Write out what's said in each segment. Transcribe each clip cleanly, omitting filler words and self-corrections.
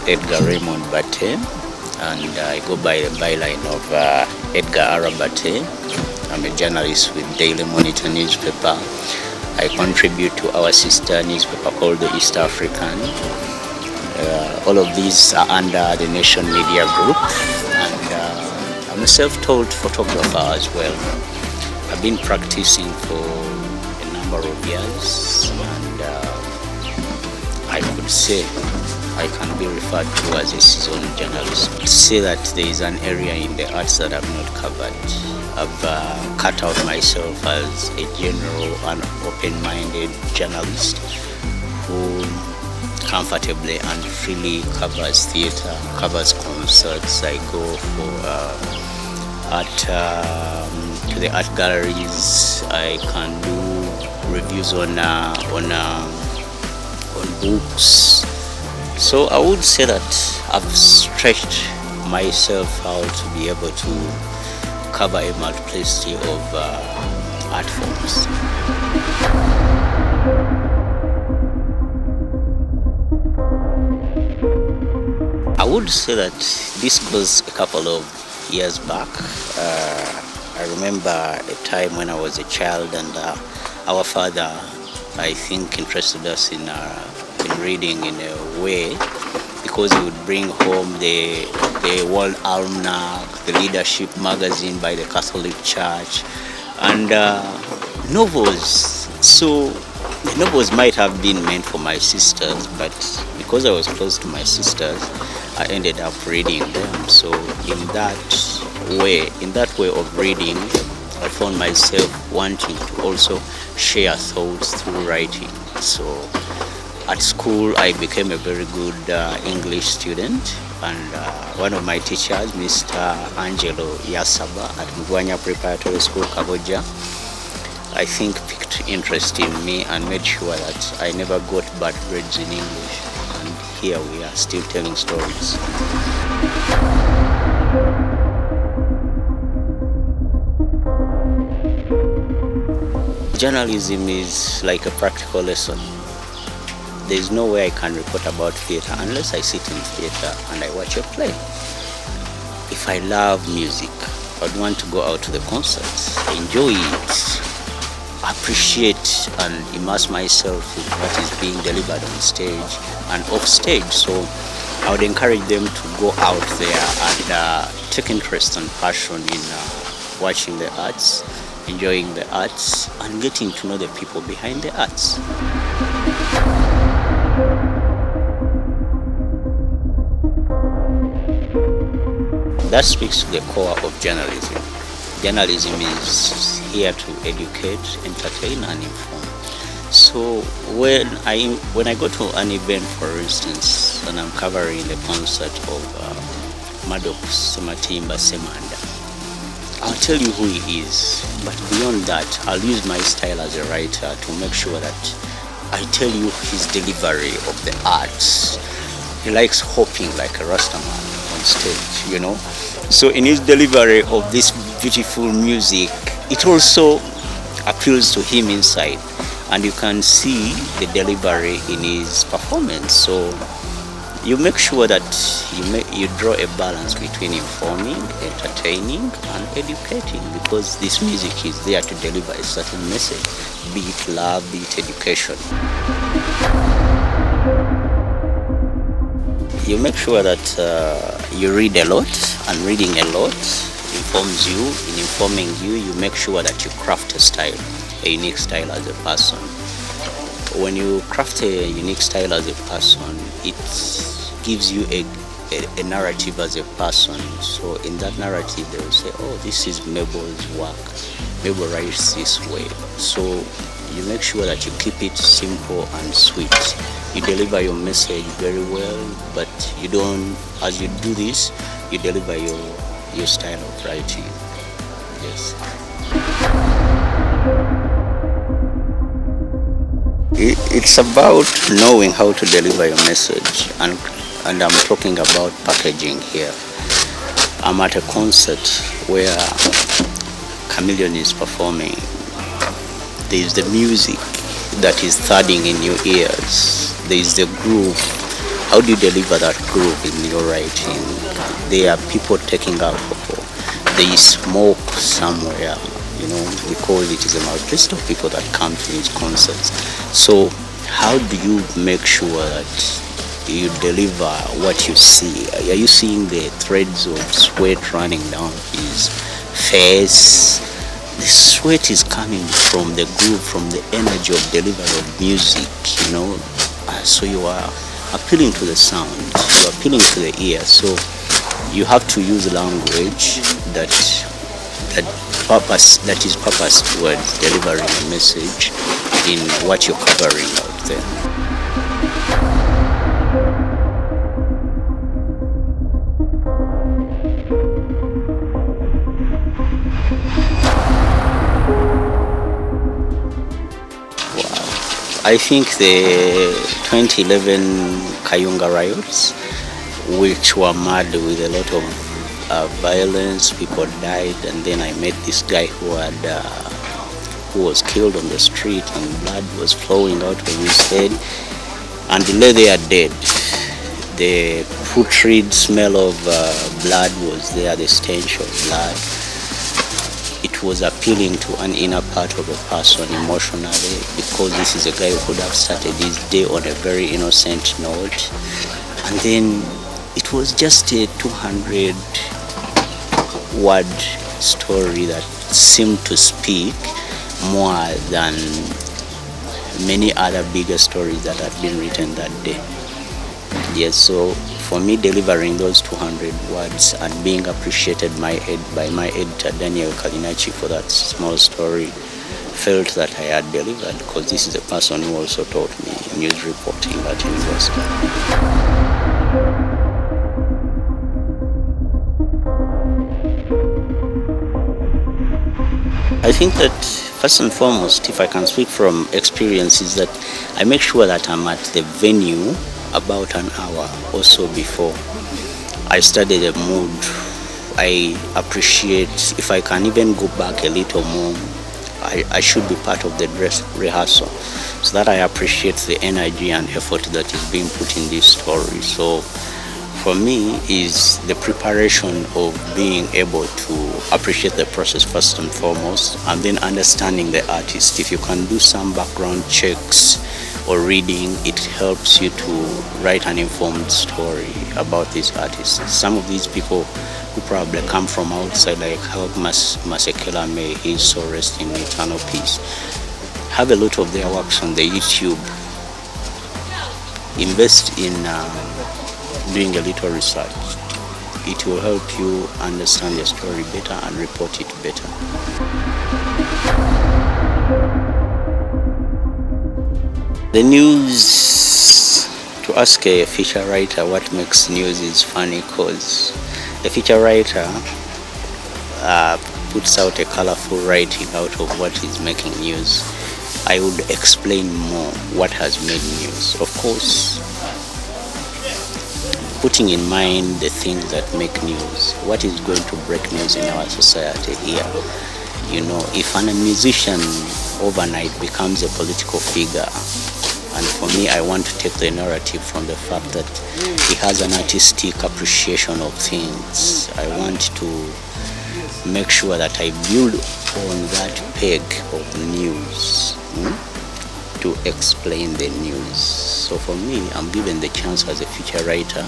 Edgar Raymond Batte, and I go by the byline of Edgar Batte. I'm a journalist with Daily Monitor newspaper. I contribute to our sister newspaper called the East African. All of these are under the Nation Media Group, and I'm a self-taught photographer as well. I've been practicing for a number of years, and I could say I can be referred to as a seasoned journalist. To say that there is an area in the arts that I've not covered. I've cut out myself as a general and open-minded journalist who comfortably and freely covers theater, covers concerts. I go for to the art galleries. I can do reviews on books. So I would say that I've stretched myself out to be able to cover a multiplicity of art forms. I would say that this goes a couple of years back. I remember a time when I was a child, and our father, I think, interested us in reading in a way, because he would bring home the World Almanac, the Leadership magazine by the Catholic Church, and novels. So the novels might have been meant for my sisters, but because I was close to my sisters, I ended up reading them. So in that way of reading, I found myself wanting to also share thoughts through writing. So at school, I became a very good English student, and one of my teachers, Mr. Angelo Yasaba at Twegumye Preparatory School, Kaboja, I think picked interest in me and made sure that I never got bad grades in English. And here we are, still telling stories. Journalism is like a practical lesson. There is no way I can report about theater unless I sit in theater and I watch a play. If I love music, I'd want to go out to the concerts, enjoy it, appreciate and immerse myself in what is being delivered on stage and off stage. So I would encourage them to go out there and take interest and passion in watching the arts, enjoying the arts, and getting to know the people behind the arts. That speaks to the core of journalism. Journalism is here to educate, entertain, and inform. So when I go to an event, for instance, and I'm covering the concert of Maddox Sematimba Semanda, I'll tell you who he is, but beyond that, I'll use my style as a writer to make sure that I tell you his delivery of the arts. He likes hopping like a Rastaman on stage, you know. So in his delivery of this beautiful music, it also appeals to him inside, and you can see the delivery in his performance. So you make sure that you draw a balance between informing, entertaining, and educating, because this music is there to deliver a certain message, be it love, be it education. You make sure that you read a lot, and reading a lot informs you. In informing you, you make sure that you craft a style, a unique style as a person. When you craft a unique style as a person, it gives you a narrative as a person. So in that narrative, they will say, oh, this is Mable's work. Mable writes this way. So you make sure that you keep it simple and sweet. You deliver your message very well, but you don't, as you do this, you deliver your style of writing. Yes. It's about knowing how to deliver your message, and I'm talking about packaging here. I'm at a concert where Chameleon is performing. There is the music that is thudding in your ears. There is the groove How do you deliver that groove in your writing? There are people taking alcohol. There is smoke somewhere, because it is a multitude of people that come to these concerts. So how do you make sure that you deliver what you see? Are you seeing the threads of sweat running down his face? The sweat is coming from the groove, from the energy of delivery of music, So you are appealing to the sound, you are appealing to the ear. So you have to use language that is purpose towards delivering a message in what you're covering out there. I think the 2011 Kayunga riots, which were mad with a lot of violence, people died, and then I met this guy who was killed on the street, and blood was flowing out of his head, and he lay there dead. The putrid smell of blood was there, the stench of blood. It was appealing to an inner part of a person emotionally, because this is a guy who could have started his day on a very innocent note, and then it was just a 200 word story that seemed to speak more than many other bigger stories that had been written that day. Yes, so for me, delivering those 200 words and being appreciated by my editor, Daniel Kalinachi, for that small story, felt that I had delivered, because this is a person who also taught me news reporting at university. I think that first and foremost, if I can speak from experience, is that I make sure that I'm at the venue about an hour or so before. I study the mood. I appreciate, if I can even go back a little more, I should be part of the dress rehearsal, so that I appreciate the energy and effort that is being put in this story. So for me is the preparation of being able to appreciate the process first and foremost, and then understanding the artist. If you can do some background checks or reading, it helps you to write an informed story about these artists. Some of these people who probably come from outside, like how Masekela, may his soul rest in eternal peace, have a lot of their works on the YouTube. Invest in doing a little research. It will help you understand your story better and report it better. The news, to ask a feature writer what makes news, is funny, because the feature writer puts out a colorful writing out of what is making news. I would explain more what has made news. Of course, putting in mind the things that make news, what is going to break news in our society here. If a musician overnight becomes a political figure, and for me, I want to take the narrative from the fact that he has an artistic appreciation of things. I want to make sure that I build on that peg of news to explain the news. So for me, I'm given the chance as a feature writer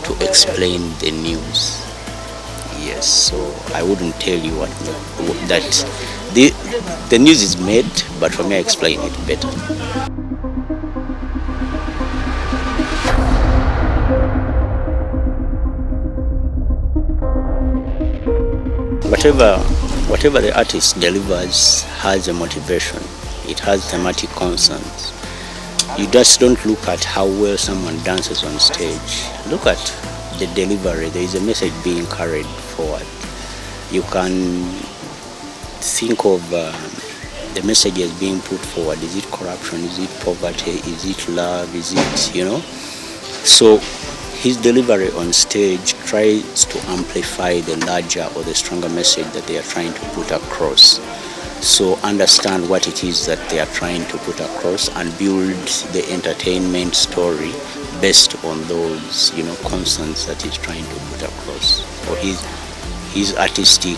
to explain the news. Yes, so I wouldn't tell you that the news is made, but for me, I explain it better. Whatever the artist delivers has a motivation. It has thematic concerns. You just don't look at how well someone dances on stage. Look at the delivery. There is a message being carried forward. You can think of the messages being put forward. Is it corruption? Is it poverty? Is it love? Is it, So his delivery on stage tries to amplify the larger or the stronger message that they are trying to put across. So understand what it is that they are trying to put across and build the entertainment story based on those, concerns that he's trying to put across, or his artistic.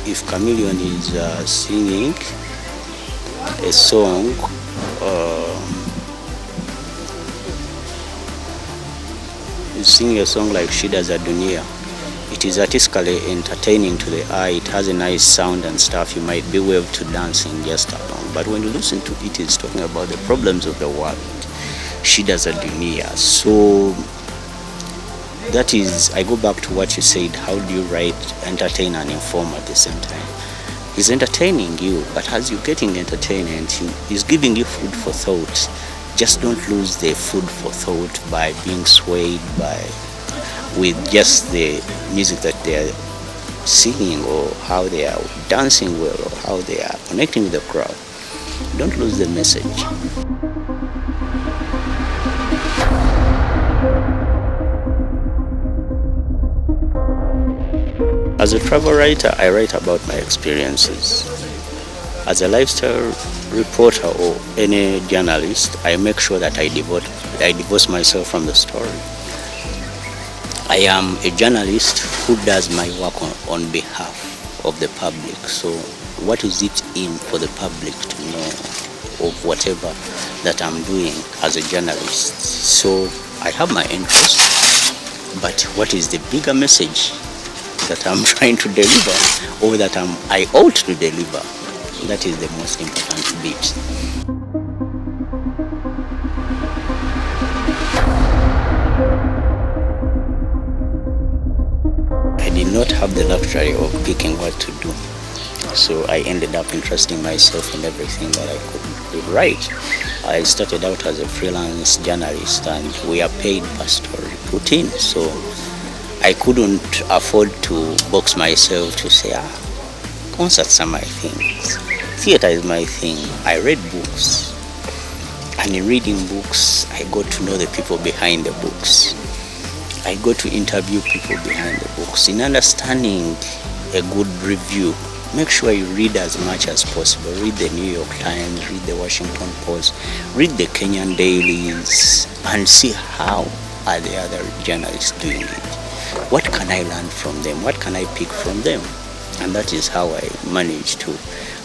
If Chameleon is singing a song, is singing a song like Shida za Dunia, it is artistically entertaining to the eye. It has a nice sound and stuff. You might be able to dancing just along. But when you listen to it, it's talking about the problems of the world. Shida za Dunia. So that is, I go back to what you said. How do you write, entertain and inform at the same time? He's entertaining you, but as you're getting entertainment, he's giving you food for thought. Just don't lose the food for thought by being swayed with just the music that they are singing, or how they are dancing well, or how they are connecting with the crowd. Don't lose the message. As a travel writer, I write about my experiences. As a lifestyle reporter or any journalist, I make sure that I divorce myself from the story. I am a journalist who does my work on behalf of the public. So what is it in for the public to know of whatever that I'm doing as a journalist? So I have my interest, but what is the bigger message that I'm trying to deliver, or that I ought to deliver? That is the most important bit. I did not have the luxury of picking what to do, so I ended up interesting myself in everything that I could write. I started out as a freelance journalist, and we are paid per story put in, so I couldn't afford to box myself to say, concerts are my things, theater is my thing. I read books, and in reading books, I got to know the people behind the books. I got to interview people behind the books. In understanding a good review, make sure you read as much as possible. Read the New York Times, read the Washington Post, read the Kenyan dailies, and see how are the other journalists doing it. What can I learn from them? What can I pick from them? And that is how I managed to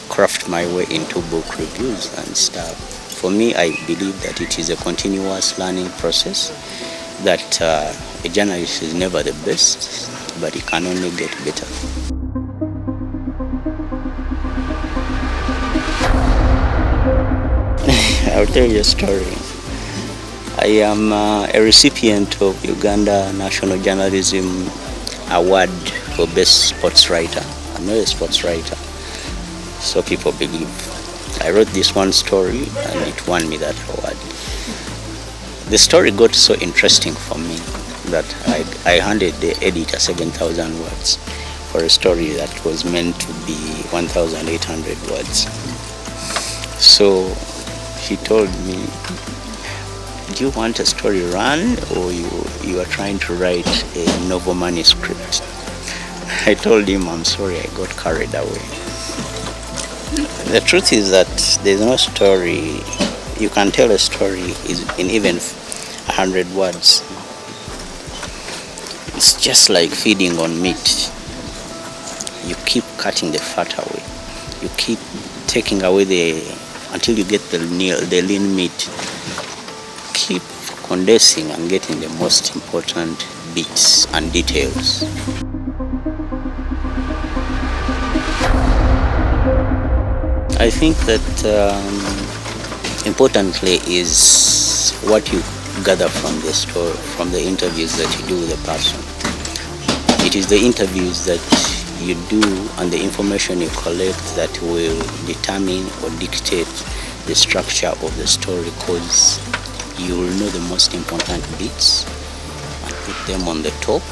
craft my way into book reviews and stuff. For me, I believe that it is a continuous learning process, that a journalist is never the best, but he can only get better. I'll tell you a story. I am a recipient of Uganda National Journalism Award for Best Sports Writer. I'm not a sports writer, so people believe. I wrote this one story and it won me that award. The story got so interesting for me that I handed the editor 7,000 words for a story that was meant to be 1,800 words. So he told me, do you want a story run, or you are trying to write a novel manuscript? I told him, I'm sorry, I got carried away. The truth is that there's no story. You can tell a story in even 100 words. It's just like feeding on meat. You keep cutting the fat away. You keep taking away until you get the lean meat. Keep condensing and getting the most important bits and details. I think that importantly is what you gather from the story, from the interviews that you do with the person. It is the interviews that you do and the information you collect that will determine or dictate the structure of the story, because you will know the most important bits and put them on the top,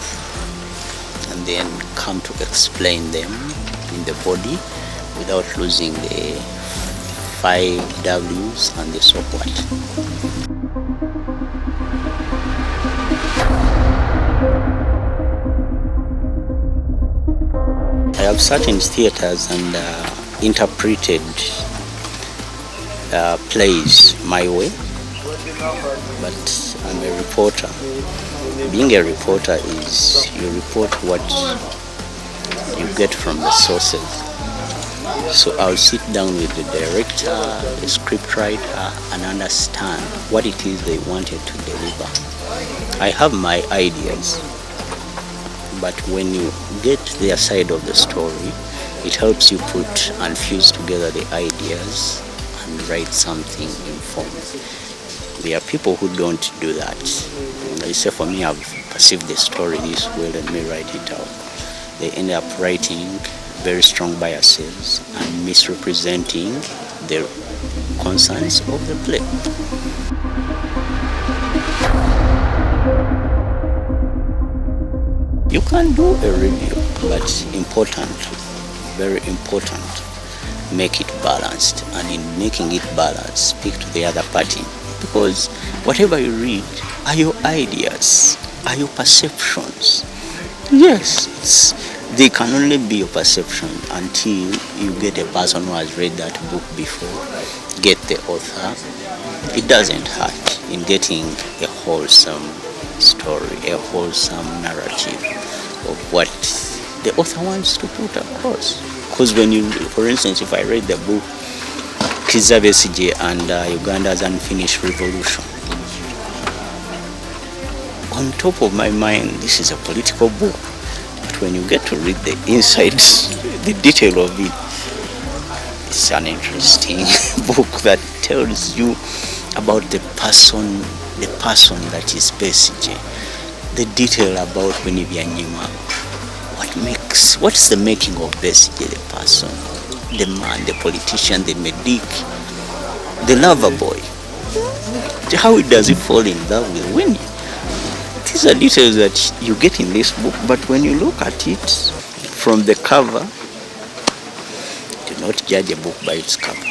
and then come to explain them in the body without losing the 5 W's and the so what. I have sat in theaters and interpreted plays my way. but I'm a reporter. Being a reporter is you report what you get from the sources. So I'll sit down with the director, the scriptwriter, and understand what it is they wanted to deliver. I have my ideas, but when you get their side of the story, it helps you put and fuse together the ideas and write something informed. There are people who don't do that. They say, for me, I've perceived the story this way, let me write it out. They end up writing very strong biases and misrepresenting the concerns of the play. You can do a review, but important, very important, make it balanced, and in making it balanced, speak to the other party, because whatever you read are your ideas, are your perceptions. Yes, they can only be your perception until you get a person who has read that book before, get the author. It doesn't hurt in getting a wholesome story, a wholesome narrative of what the author wants to put across. Because when you, for instance, if I read the book Kizza Besigye and Uganda's Unfinished Revolution, on top of my mind, this is a political book. But when you get to read the insides, the detail of it, it's an interesting book that tells you about the person that is Besigye, the detail about Nyima, what's the making of Besigye, the person, the man, the politician, the medic, the lover boy. How does he fall in love with Winnie? These are details that you get in this book, but when you look at it from the cover, do not judge a book by its cover.